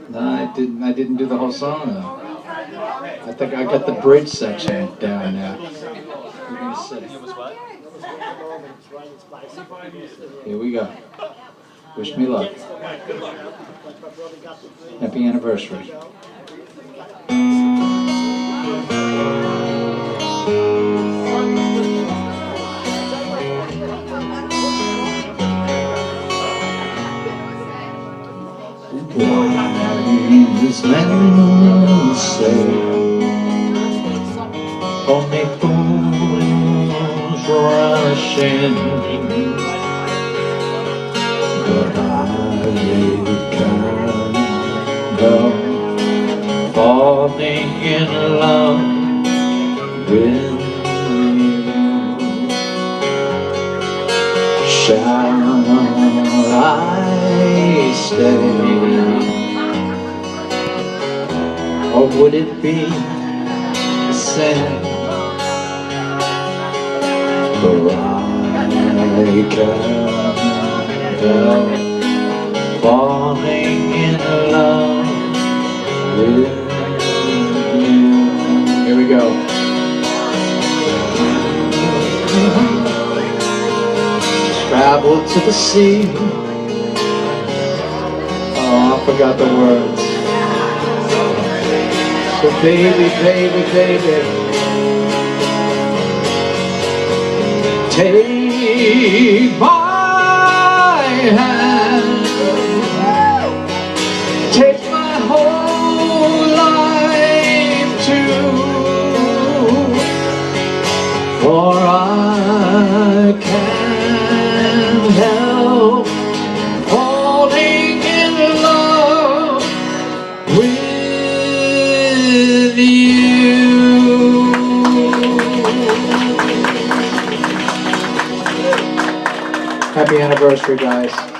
No, I didn't do the whole song though. I think I got the bridge section down now. We're gonna sing. Here we go. Wish me luck. Happy anniversary. These men say only fools rush in, but I can't help falling in love with you. Shall I stay? Or would it be the same? For I can't help falling in love with you. Here we go. Travel to the sea. Oh, I forgot the words. So baby, baby, baby, take my hand, take my whole life too, for I can't help falling in love with you. Happy anniversary, guys.